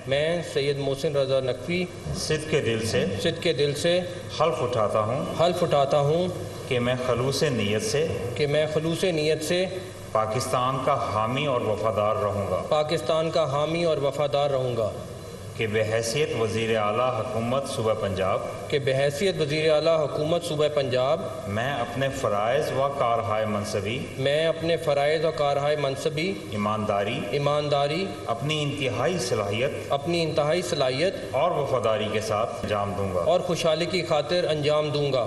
میں سید محسن رضا نقوی صدق کے دل سے حلف اٹھاتا ہوں کہ میں خلوص نیت سے پاکستان کا حامی اور وفادار رہوں گا کہ بحیثیت وزیر اعلیٰ حکومت صوبہ پنجاب میں اپنے فرائض و کارہائے منصبی ایمانداری اپنی انتہائی صلاحیت اور وفاداری کے ساتھ انجام دوں گا اور خوشحالی کی خاطر انجام دوں گا۔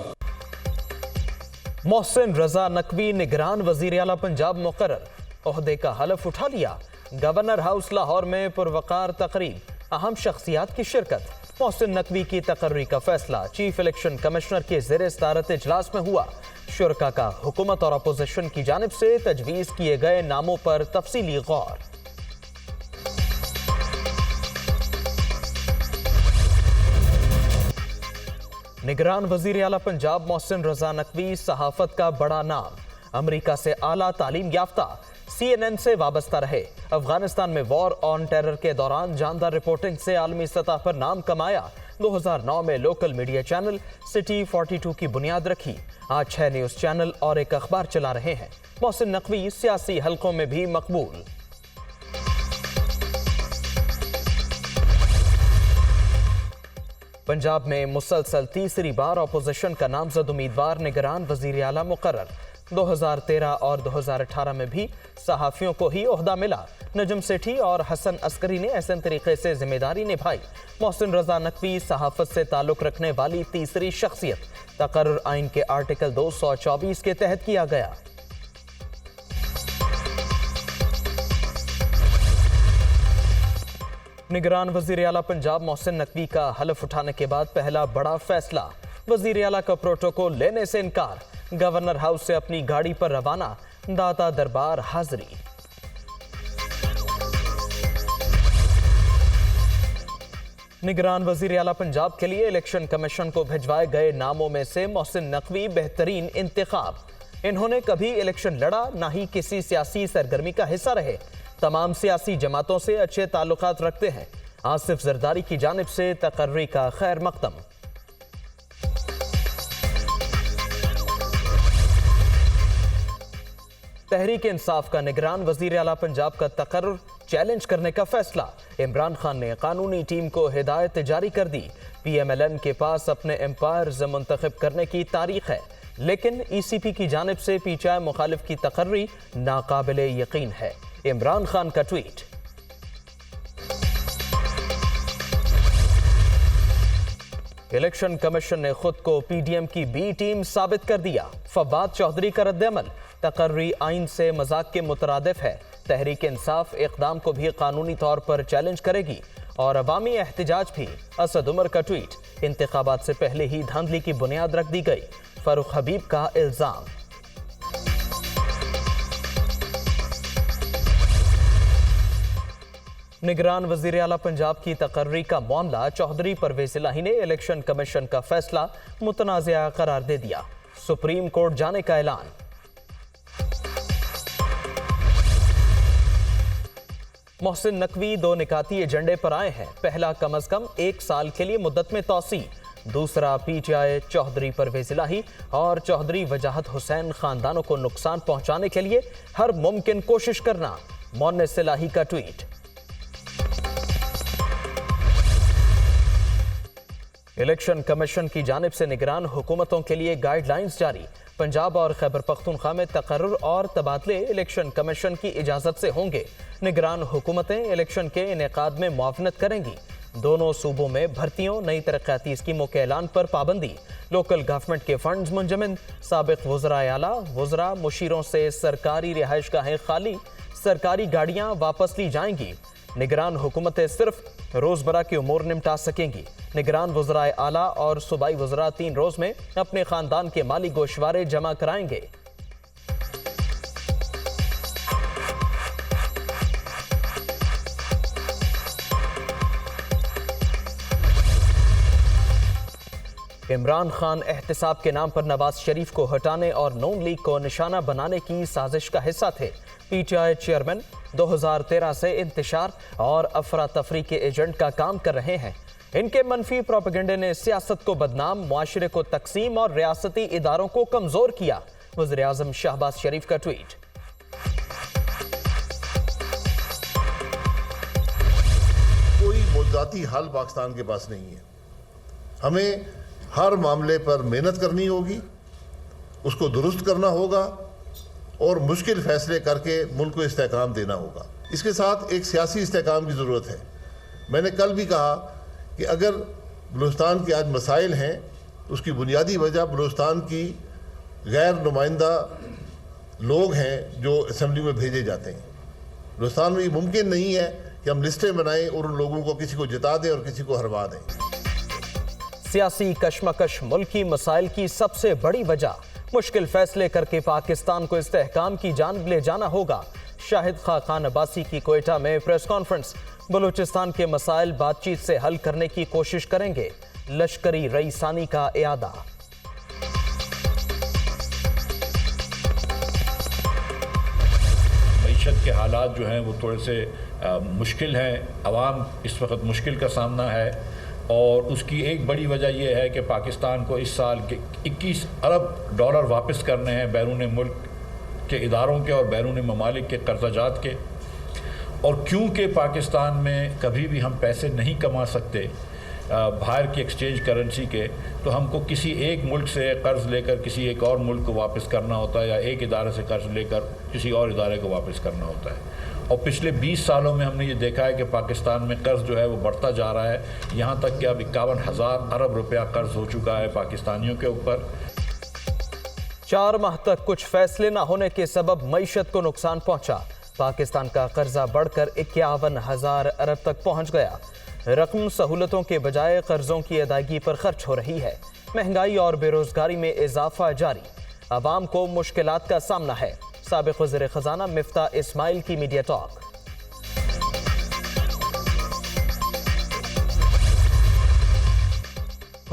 محسن رضا نقوی نگران وزیر اعلیٰ پنجاب مقرر، عہدے کا حلف اٹھا لیا۔ گورنر ہاؤس لاہور میں پروقار تقریب، اہم شخصیات کی شرکت۔ محسن نقوی کی تقرری کا فیصلہ چیف الیکشن کمشنر کے زیر صدارت اجلاس میں ہوا۔ شرکاء کا حکومت اور اپوزیشن کی جانب سے تجویز کیے گئے ناموں پر تفصیلی غور۔ نگران وزیر اعلیٰ پنجاب محسن رضا نقوی صحافت کا بڑا نام، امریکہ سے اعلیٰ تعلیم یافتہ، CNN سے وابستہ رہے، افغانستان میں وار آن ٹیرر کے دوران جاندار رپورٹنگ سے عالمی سطح پر نام کمایا۔ 2009 میں لوکل میڈیا چینل سٹی 42 کی بنیاد رکھی، آج 6 نیوز چینل اور ایک اخبار چلا رہے ہیں۔ محسن نقوی سیاسی حلقوں میں بھی مقبول۔ پنجاب میں مسلسل تیسری بار اپوزیشن کا نامزد امیدوار نگران وزیر اعلیٰ مقرر۔ 2013 اور 2018 میں بھی صحافیوں کو ہی عہدہ ملا۔ نجم سیٹھی اور حسن عسکری نے احسن طریقے سے ذمہ داری نبھائی۔ محسن رضا نقوی صحافت سے تعلق رکھنے والی تیسری شخصیت، تقرر آئین کے آرٹیکل 224 کے تحت کیا گیا۔ نگران وزیر اعلیٰ پنجاب محسن نقوی کا حلف اٹھانے کے بعد پہلا بڑا فیصلہ، وزیر اعلیٰ کا پروٹوکول لینے سے انکار، گورنر ہاؤس سے اپنی گاڑی پر روانہ، داتا دربار حاضری۔ نگران وزیر اعلیٰ پنجاب کے لیے الیکشن کمیشن کو بھجوائے گئے ناموں میں سے محسن نقوی بہترین انتخاب۔ انہوں نے کبھی الیکشن لڑا، نہ ہی کسی سیاسی سرگرمی کا حصہ رہے، تمام سیاسی جماعتوں سے اچھے تعلقات رکھتے ہیں۔ آصف زرداری کی جانب سے تقرری کا خیر مقدم۔ تحریک انصاف کا نگران وزیر اعلیٰ پنجاب کا تقرر چیلنج کرنے کا فیصلہ، عمران خان نے قانونی ٹیم کو ہدایت جاری کر دی۔ PMLN کے پاس اپنے امپائرز منتخب کرنے کی تاریخ ہے، لیکن ECP کی جانب سے PTI مخالف کی تقرری ناقابل یقین ہے۔ عمران خان کا ٹویٹ۔ الیکشن کمیشن نے خود کو PDM کی B ٹیم ثابت کر دیا، فواد چودھری کا رد عمل، تقرری آئین سے مذاق کے مترادف ہے، تحریک انصاف اقدام کو بھی قانونی طور پر چیلنج کرے گی اور عوامی احتجاج بھی۔ اسد عمر کا ٹویٹ، انتخابات سے پہلے ہی دھاندلی کی بنیاد رکھ دی گئی، فاروق حبیب کا الزام۔ نگران وزیر اعلیٰ پنجاب کی تقرری کا معاملہ، چودھری پرویز الہی نے الیکشن کمیشن کا فیصلہ متنازعہ قرار دے دیا، سپریم کورٹ جانے کا اعلان۔ محسن نقوی 2 نکاتی ایجنڈے پر آئے ہیں، پہلا کم از کم 1 سال کے لیے مدت میں توسیع، دوسرا PTI چودھری پرویز الہی اور چودھری وجاہت حسین خاندانوں کو نقصان پہنچانے کے لیے ہر ممکن کوشش کرنا، مونس الہی کا ٹویٹ۔ الیکشن کمیشن کی جانب سے نگران حکومتوں کے لیے گائیڈ لائنز جاری، پنجاب اور خیبر پختونخوا میں تقرر اور تبادلے الیکشن کمیشن کی اجازت سے ہوں گے۔ نگران حکومتیں الیکشن کے انعقاد میں معاونت کریں گی۔ دونوں صوبوں میں بھرتیوں، نئی ترقیاتی اسکیموں کے اعلان پر پابندی، لوکل گورنمنٹ کے فنڈز منجمد، سابق وزرائے اعلیٰ، وزراء، مشیروں سے سرکاری رہائش گاہیں خالی، سرکاری گاڑیاں واپس لی جائیں گی۔ نگران حکومتیں صرف روزمرہ کے امور نمٹا سکیں گی۔ نگران وزرائے اعلیٰ اور صوبائی وزراء 3 روز میں اپنے خاندان کے مالی گوشوارے جمع کرائیں گے۔ عمران خان احتساب کے نام پر نواز شریف کو ہٹانے اور نون لیگ کو نشانہ بنانے کی سازش کا حصہ تھے۔ پی ٹی آئی چیئرمین 2013 سے انتشار اور افراتفری کے ایجنٹ کا کام کر رہے ہیں۔ ان کے منفی پروپیگنڈے نے سیاست کو بدنام، معاشرے کو تقسیم اور ریاستی اداروں کو کمزور کیا۔ وزیر اعظم شہباز شریف کا ٹویٹ۔ کوئی موضوعاتی حل پاکستان کے پاس نہیں ہے۔ ہمیں ہر معاملے پر محنت کرنی ہوگی، اس کو درست کرنا ہوگا اور مشکل فیصلے کر کے ملک کو استحکام دینا ہوگا۔ اس کے ساتھ ایک سیاسی استحکام کی ضرورت ہے۔ میں نے کل بھی کہا کہ اگر بلوچستان کے آج مسائل ہیں تو اس کی بنیادی وجہ بلوچستان کی غیر نمائندہ لوگ ہیں جو اسمبلی میں بھیجے جاتے ہیں۔ بلوچستان میں یہ ممکن نہیں ہے کہ ہم لسٹیں بنائیں اور ان لوگوں کو کسی کو جتا دیں اور کسی کو ہروا دیں۔ سیاسی کشمکش ملکی مسائل کی سب سے بڑی وجہ، مشکل فیصلے کر کے پاکستان کو استحکام کی جانب لے جانا ہوگا۔ شاہد خاقان عباسی کی کوئٹہ میں پریس کانفرنس۔ بلوچستان کے مسائل بات چیت سے حل کرنے کی کوشش کریں گے، لشکری رئیسانی کا اعادہ۔ معیشت کے حالات جو ہیں وہ تھوڑے سے مشکل ہیں، عوام اس وقت مشکل کا سامنا ہے، اور اس کی ایک بڑی وجہ یہ ہے کہ پاکستان کو اس سال کے 21 ارب ڈالر واپس کرنے ہیں بیرون ملک کے اداروں کے اور بیرون ممالک کے قرضہ جات کے، اور کیونکہ پاکستان میں کبھی بھی ہم پیسے نہیں کما سکتے باہر کی ایکسچینج کرنسی کے، تو ہم کو کسی ایک ملک سے قرض لے کر کسی ایک اور ملک کو واپس کرنا ہوتا ہے، یا ایک ادارے سے قرض لے کر کسی اور ادارے کو واپس کرنا ہوتا ہے۔ اور پچھلے 20 سالوں میں ہم نے یہ دیکھا ہے کہ پاکستان میں قرض جو ہے وہ بڑھتا جا رہا ہے، یہاں تک کہ اب 51,000 ارب روپیہ قرض ہو چکا ہے پاکستانیوں کے اوپر۔ 4 ماہ تک کچھ فیصلے نہ ہونے کے سبب معیشت کو نقصان پہنچا۔ پاکستان کا قرضہ بڑھ کر 51,000 ارب تک پہنچ گیا۔ رقم سہولتوں کے بجائے قرضوں کی ادائیگی پر خرچ ہو رہی ہے۔ مہنگائی اور بے روزگاری میں اضافہ جاری، عوام کو مشکلات کا سامنا ہے۔ سابق وزیر خزانہ مفتاح اسماعیل کی میڈیا ٹاک۔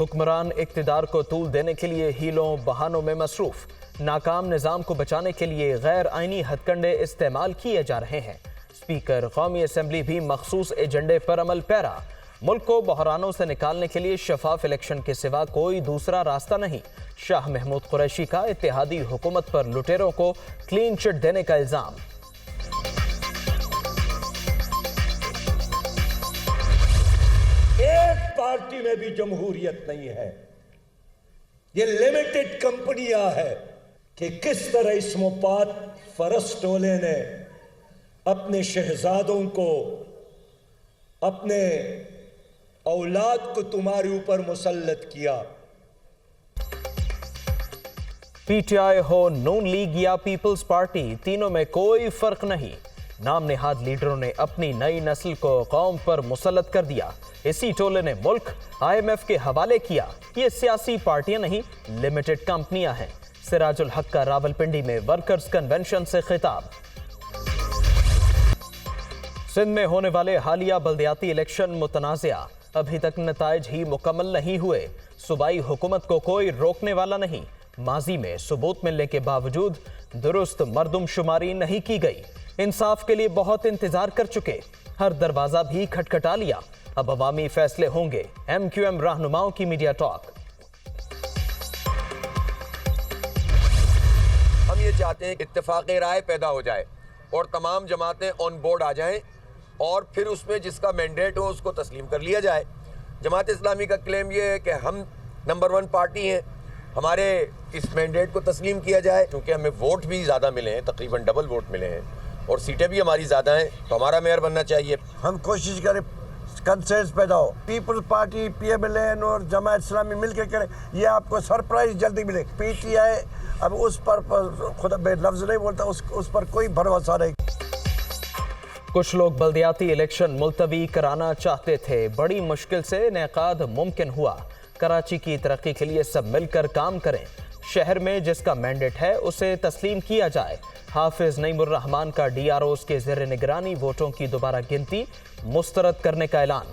حکمران اقتدار کو طول دینے کے لیے ہیلوں بہانوں میں مصروف، ناکام نظام کو بچانے کے لیے غیر آئینی ہتھ کنڈے استعمال کیے جا رہے ہیں۔ اسپیکر قومی اسمبلی بھی مخصوص ایجنڈے پر عمل پیرا۔ ملک کو بحرانوں سے نکالنے کے لیے شفاف الیکشن کے سوا کوئی دوسرا راستہ نہیں۔ شاہ محمود قریشی کا اتحادی حکومت پر لٹیروں کو کلین چٹ دینے کا الزام۔ ایک پارٹی میں بھی جمہوریت نہیں ہے، یہ لمیٹڈ کمپنیاں ہے کہ کس طرح اس مفاد پرست ٹولے نے اپنے شہزادوں کو، اپنے اولاد کو تمہارے اوپر مسلط کیا۔ پی ٹی آئی ہو، نون لیگ یا پیپلز پارٹی، تینوں میں کوئی فرق نہیں۔ نام نہاد لیڈروں نے اپنی نئی نسل کو قوم پر مسلط کر دیا۔ اسی ٹولے نے ملک IMF کے حوالے کیا۔ یہ سیاسی پارٹیاں نہیں، لمیٹڈ کمپنیاں ہیں۔ سراج الحق کا راولپنڈی میں ورکرز کنونشن سے خطاب۔ سندھ میں ہونے والے حالیہ بلدیاتی الیکشن متنازع، ابھی تک نتائج ہی مکمل نہیں ہوئے۔ صوبائی حکومت کو کوئی روکنے والا نہیں۔ ماضی میں ثبوت ملنے کے باوجود درست مردم شماری نہیں کی گئی۔ انصاف کے لیے بہت انتظار کر چکے، ہر دروازہ بھی کھٹکھٹا لیا، اب عوامی فیصلے ہوں گے۔ MQM رہنماؤں کی میڈیا ٹاک۔ ہم یہ چاہتے ہیں کہ اتفاق رائے پیدا ہو جائے اور تمام جماعتیں آن بورڈ آ جائیں، اور پھر اس میں جس کا مینڈیٹ ہو اس کو تسلیم کر لیا جائے۔ جماعت اسلامی کا کلیم یہ ہے کہ ہم نمبر 1 پارٹی ہیں، ہمارے اس مینڈیٹ کو تسلیم کیا جائے، کیونکہ ہمیں ووٹ بھی زیادہ ملے ہیں، تقریباً ڈبل ووٹ ملے ہیں، اور سیٹیں بھی ہماری زیادہ ہیں، تو ہمارا میئر بننا چاہیے۔ ہم کوشش کریں کنسنس پیدا ہو، پیپلز پارٹی، PMLN اور جماعت اسلامی مل کے کریں، یہ آپ کو سرپرائز جلدی ملے۔ PTI اب اس پر خدا بے لفظ نہیں بولتا، اس پر کوئی بھروسہ نہیں۔ کچھ لوگ بلدیاتی الیکشن ملتوی کرانا چاہتے تھے، بڑی مشکل سے انعقاد ممکن ہوا۔ کراچی کی ترقی کے لیے سب مل کر کام کریں، شہر میں جس کا مینڈیٹ ہے اسے تسلیم کیا جائے۔ حافظ نعیم الرحمان کا DROs کے زیر نگرانی ووٹوں کی دوبارہ گنتی مسترد کرنے کا اعلان۔